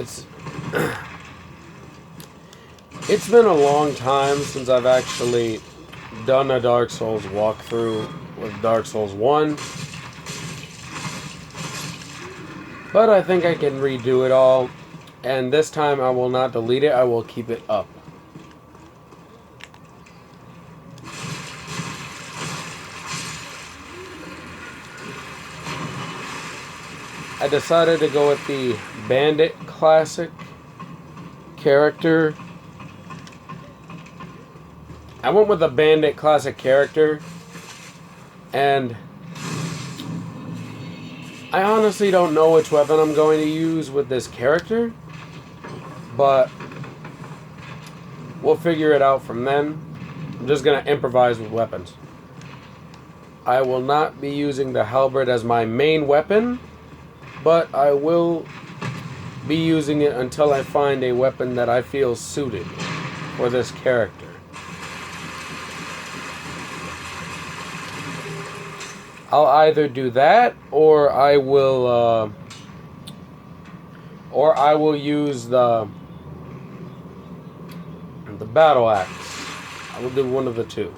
It's it's been a long time since I've actually done a Dark Souls walkthrough with Dark Souls 1. But I think I can redo it all. And this time I will not delete it, I will keep it up. I decided to go with the Bandit Classic character. I went with the Bandit Classic character, and I honestly don't know which weapon I'm going to use with this character, but we'll figure it out from then. I'm just going to improvise with weapons. I will not be using the halberd as my main weapon, but I will be using it until I find a weapon that I feel suited for this character. I'll either do that, or I will use the battle axe. I will do one of the two.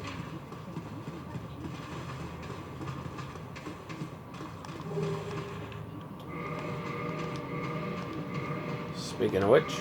Speaking of which,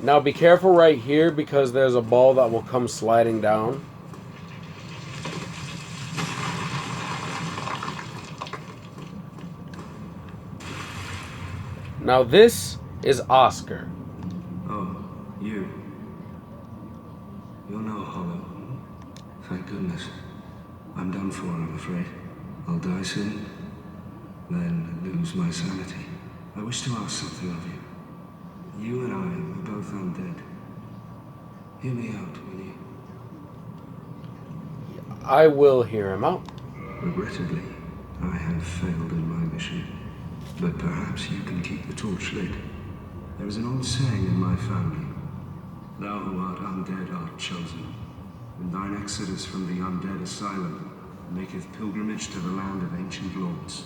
now be careful right here because there's a ball that will come sliding down. Now this is Oscar. Oh, you. You're no hollow. Thank goodness. I'm done for, I'm afraid. I'll die soon, then lose my sanity. I wish to ask something of you. You and I are both undead. Hear me out, will you? I will hear him out. Regrettably, I have failed in my mission. But perhaps you can keep the torch lit. There is an old saying in my family. Thou who art undead art chosen. And thine exodus from the Undead Asylum maketh pilgrimage to the land of ancient lords.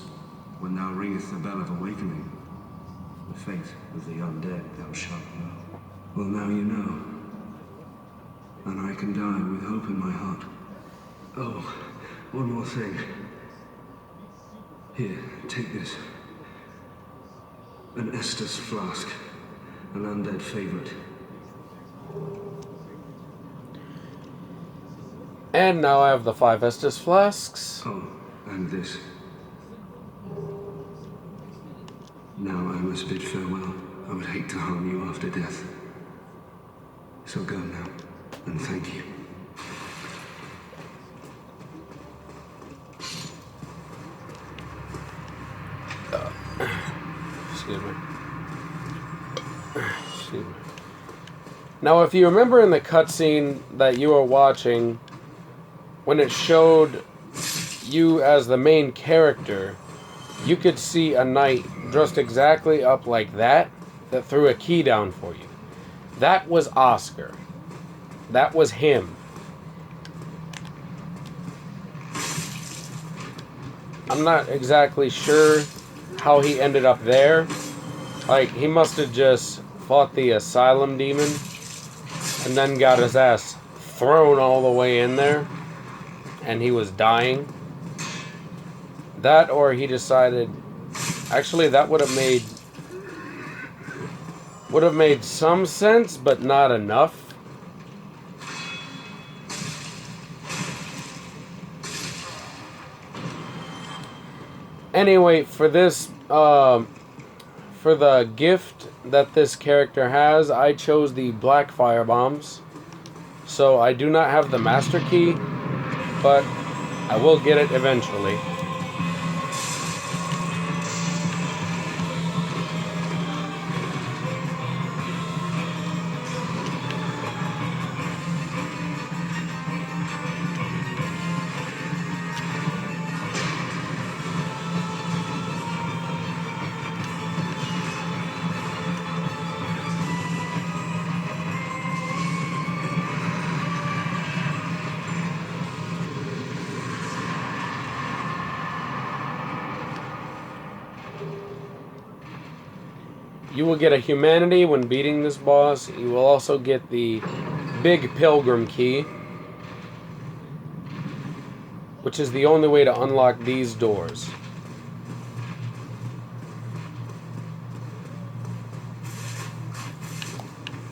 When thou ringeth the bell of awakening, the fate of the undead thou shalt know. Well, now you know. And I can die with hope in my heart. Oh, one more thing. Here, take this. An Estus flask. An undead favorite. And now I have the 5 Estus flasks. Oh, and this. Now I must bid farewell. I would hate to harm you after death. So go now, and thank you. Excuse me. Excuse me. Now, if you remember in the cutscene that you were watching, when it showed you as the main character, you could see a knight dressed exactly up like that threw a key down for you. That was Oscar. That was him. I'm not exactly sure how he ended up there. Like, he must have just fought the Asylum demon and then got his ass thrown all the way in there and he was dying. That, or he decided... Actually, that would have made some sense, but not enough. Anyway, for this, for the gift that this character has, I chose the black fire bombs. So I do not have the master key, but I will get it eventually. You will get a humanity when beating this boss. You will also get the big pilgrim key, which is the only way to unlock these doors.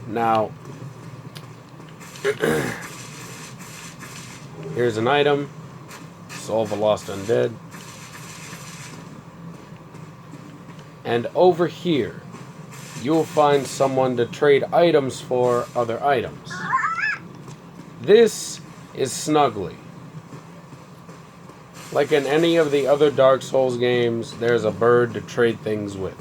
Now, here's an item. Solve a lost undead. And over here, you'll find someone to trade items for other items. This is Snuggly. Like in any of the other Dark Souls games, there's a bird to trade things with.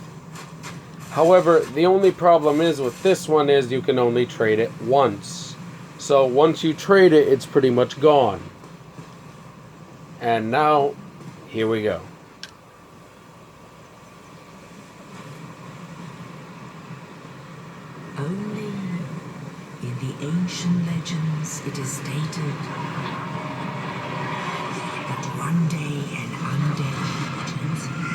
However, the only problem is with this one is you can only trade it once. So once you trade it, it's pretty much gone. And now, here we go. Only in the ancient legends it is stated that one day an undead chose him.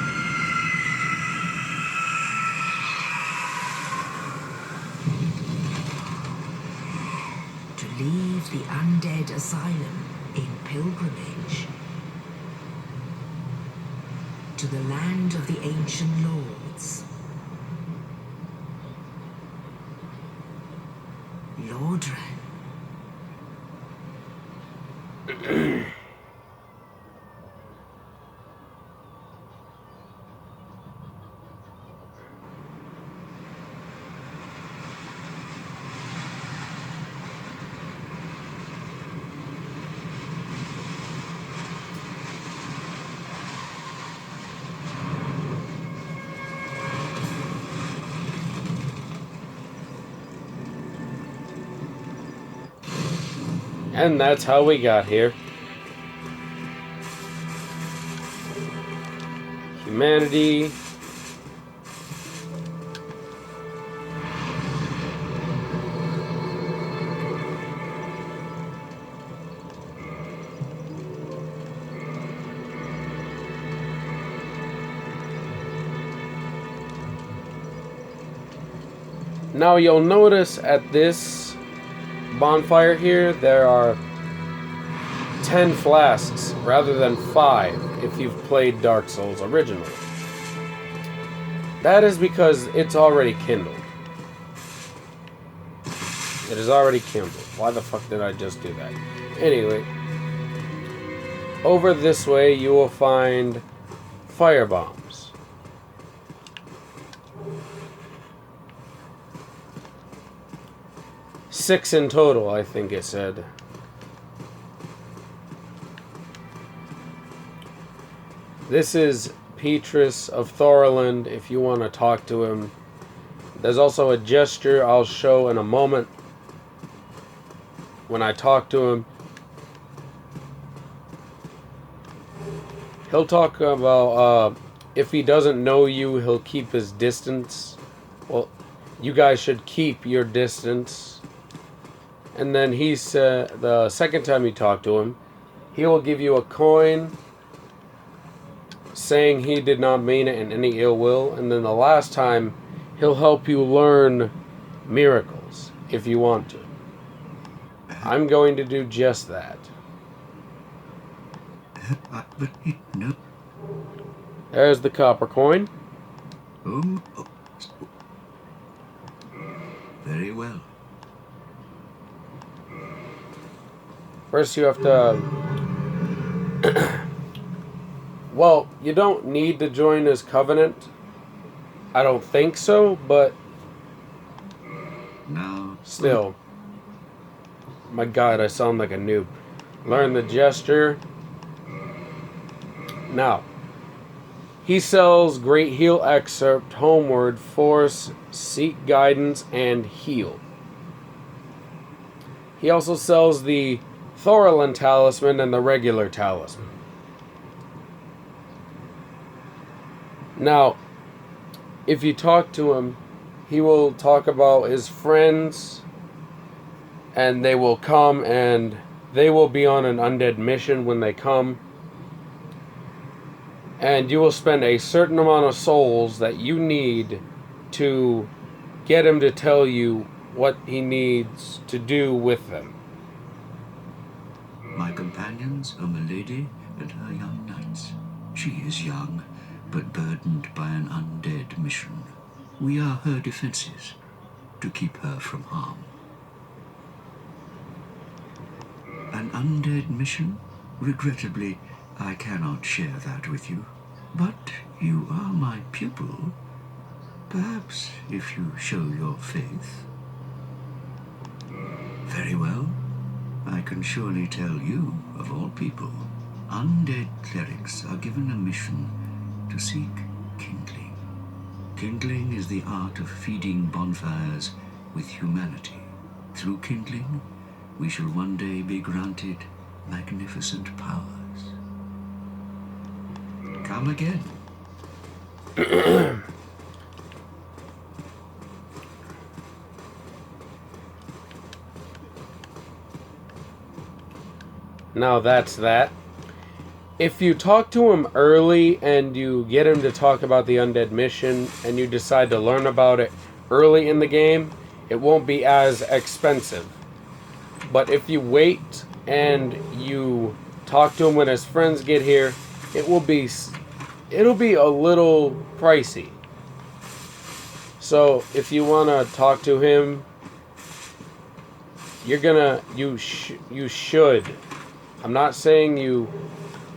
To leave the Undead Asylum in pilgrimage to the land of the ancient lords. Lordran. And that's how we got here. Humanity. Now you'll notice at this bonfire here, there are 10 flasks rather than 5 if you've played Dark Souls originally. That is because it's already kindled. It is already kindled. Why the fuck did I just do that? Anyway, over this way you will find fire bombs. 6 in total, I think it said. This is Petrus of Thorland, if you want to talk to him. There's also a gesture I'll show in a moment when I talk to him. He'll talk about if he doesn't know you, he'll keep his distance. Well, you guys should keep your distance. And then he said the second time you talk to him, he will give you a coin saying he did not mean it in any ill will. And then the last time, he'll help you learn miracles if you want to. I'm going to do just that. No. There's the copper coin. Oh. Very well. First you have to... well, you don't need to join his covenant. I don't think so, but... Now... still. My god, I sound like a noob. Learn the gesture. Now, he sells Great Heal Excerpt, Homeward, Force, Seek Guidance, and Heal. He also sells the Thorland Talisman and the regular Talisman. Now, if you talk to him, he will talk about his friends, and they will come, and they will be on an undead mission when they come. And you will spend a certain amount of souls that you need to get him to tell you what he needs to do with them. My companions are Milady and her young knights. She is young, but burdened by an undead mission. We are her defenses, to keep her from harm. An undead mission? Regrettably, I cannot share that with you. But you are my pupil. Perhaps if you show your faith. Very well. I can surely tell you, of all people, undead clerics are given a mission to seek kindling. Kindling is the art of feeding bonfires with humanity. Through kindling, we shall one day be granted magnificent powers. Come again. Now that's that. If you talk to him early and you get him to talk about the undead mission and you decide to learn about it early in the game, it won't be as expensive. But if you wait and you talk to him when his friends get here, it'll be a little pricey. So if you want to talk to him, you should. I'm not saying you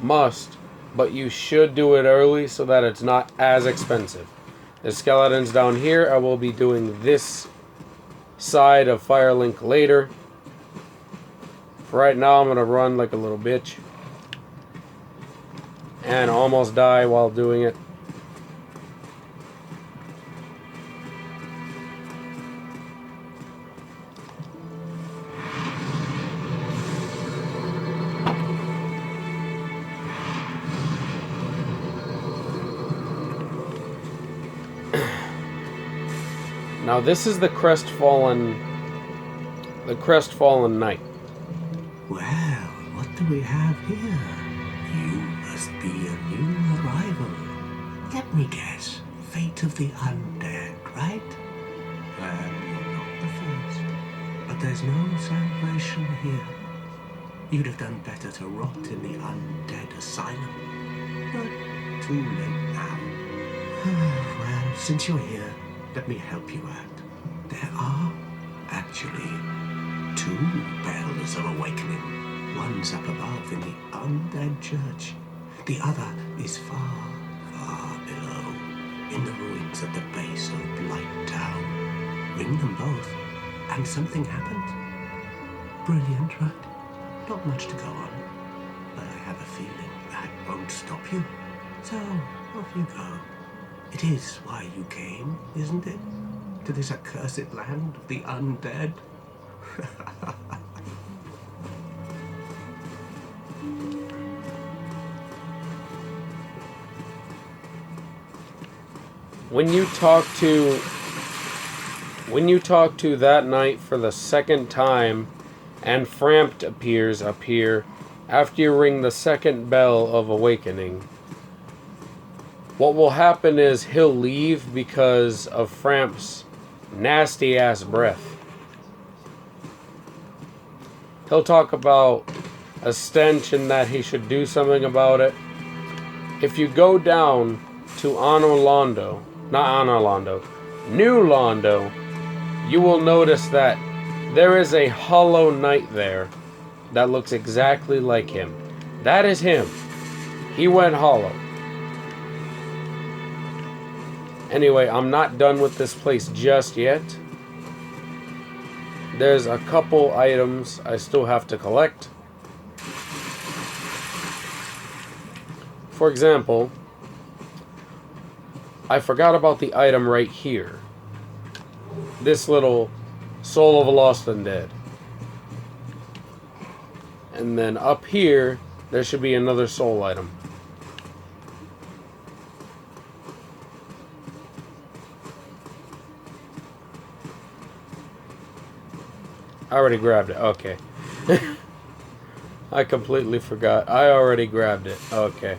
must, but you should do it early so that it's not as expensive. The skeletons down here, I will be doing this side of Firelink later. For right now, I'm going to run like a little bitch. And almost die while doing it. Now this is the crestfallen knight. Well, what do we have here? You must be a new arrival. Let me guess. Fate of the undead, right? Well, you're not the first. But there's no salvation here. You'd have done better to rot in the undead asylum. But too late now. Well, since you're here, let me help you out. There are, actually, 2 bells of awakening. One's up above in the undead church. The other is far, far below, in the ruins at the base of Blight Town. Ring them both, and something happens. Brilliant, right? Not much to go on, but I have a feeling that won't stop you. So, off you go. It is why you came, isn't it? To this accursed land of the undead? When you talk to that knight for the second time, and Frampt appears up here after you ring the second bell of awakening, what will happen is he'll leave because of Frampt's nasty ass breath. He'll talk about a stench and that he should do something about it. If you go down to New Londo, you will notice that there is a hollow knight there that looks exactly like him. That is him. He went hollow. Anyway, I'm not done with this place just yet. There's a couple items I still have to collect. For example, I forgot about the item right here. This little Soul of a Lost Undead. And then up here, there should be another soul item. I already grabbed it. Okay. I completely forgot. I already grabbed it. Okay.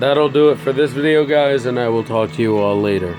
That'll do it for this video, guys, and I will talk to you all later.